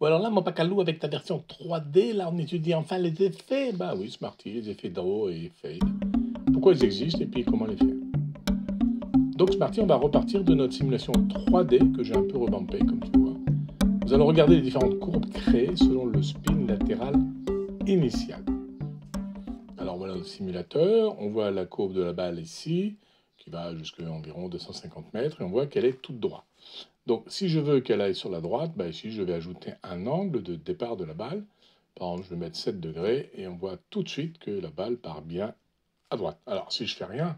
Ou alors là, mon Pacalou, avec ta version 3D, là, on étudie enfin les effets. Bah oui, Smarty, les effets draw et fade. Pourquoi ils existent et puis comment les faire. Donc Smarty, on va repartir de notre simulation 3D que j'ai un peu revampée, comme tu vois. Nous allons regarder les différentes courbes créées selon le spin latéral initial. Alors voilà le simulateur, on voit la courbe de la balle ici, qui va jusqu'à environ 250 mètres, et on voit qu'elle est toute droite. Donc si je veux qu'elle aille sur la droite, bah ici je vais ajouter un angle de départ de la balle. Par exemple, je vais mettre 7 degrés, et on voit tout de suite que la balle part bien à droite. Alors si je fais rien,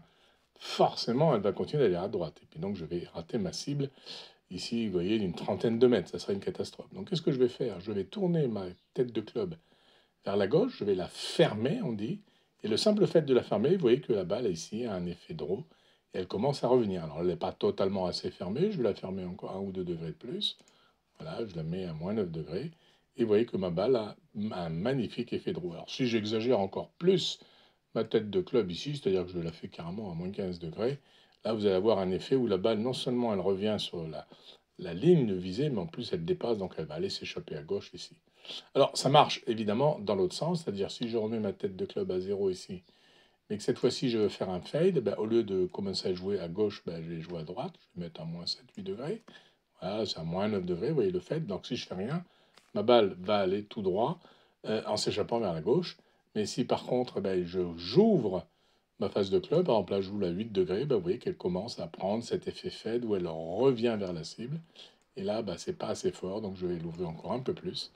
forcément elle va continuer d'aller à droite, et puis donc je vais rater ma cible. Ici, vous voyez, d'une trentaine de mètres, ça serait une catastrophe. Donc qu'est-ce que je vais faire? Je vais tourner ma tête de club vers la gauche, je vais la fermer, on dit, et le simple fait de la fermer, vous voyez que la balle ici a un effet draw, et elle commence à revenir. Alors elle n'est pas totalement assez fermée, je vais la fermer encore 1 ou 2 degrés de plus. Voilà, je la mets à moins 9 degrés, et vous voyez que ma balle a un magnifique effet draw. Alors si j'exagère encore plus ma tête de club ici, c'est-à-dire que je la fais carrément à moins 15 degrés, là vous allez avoir un effet où la balle, non seulement elle revient sur la ligne visée, mais en plus elle dépasse, donc elle va aller s'échapper à gauche ici. Alors ça marche évidemment dans l'autre sens, c'est-à-dire si je remets ma tête de club à 0 ici, mais que cette fois-ci je veux faire un fade, ben, au lieu de commencer à jouer à gauche, ben, je vais jouer à droite, je vais mettre à moins 7-8 degrés, voilà, c'est à moins 9 degrés, vous voyez le fade, donc si je fais rien, ma balle va aller tout droit en s'échappant vers la gauche, mais si par contre ben, j'ouvre ma face de club, par exemple là je joue à 8 degrés, ben, vous voyez qu'elle commence à prendre cet effet fade où elle revient vers la cible, et là ben, c'est pas assez fort, donc je vais l'ouvrir encore un peu plus,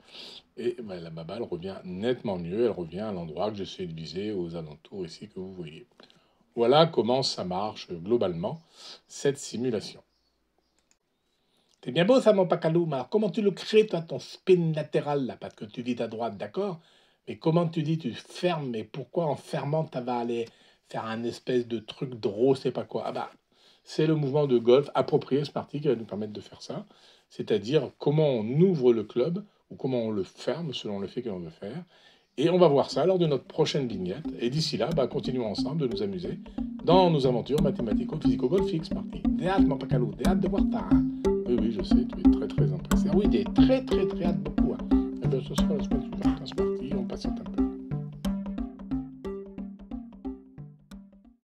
et ben, ma balle revient nettement mieux, elle revient à l'endroit que j'essaie de viser, aux alentours ici que vous voyez. Voilà comment ça marche globalement, cette simulation. C'est bien beau ça, mon Pacalou, mais alors comment tu le crées, toi, ton spin latéral, là? Parce que tu dis à droite, d'accord, mais comment tu dis tu fermes, et pourquoi en fermant, tu vas aller faire un espèce de truc draw, c'est pas quoi? Ah bah, c'est le mouvement de golf approprié, Smarty, qui va nous permettre de faire ça. C'est-à-dire comment on ouvre le club, ou comment on le ferme, selon le fait que l'on veut faire. Et on va voir ça lors de notre prochaine vignette. Et d'ici là, bah, continuons ensemble de nous amuser dans nos aventures mathématico-physico-golfiques, Smarty. Des hâte, mon Pacalou, des hâte de voir ça, hein. Oui, oui, je sais, tu es très très impressé. Ah oui, des très très très hâte beaucoup, hein. Eh bien, ce sera la semaine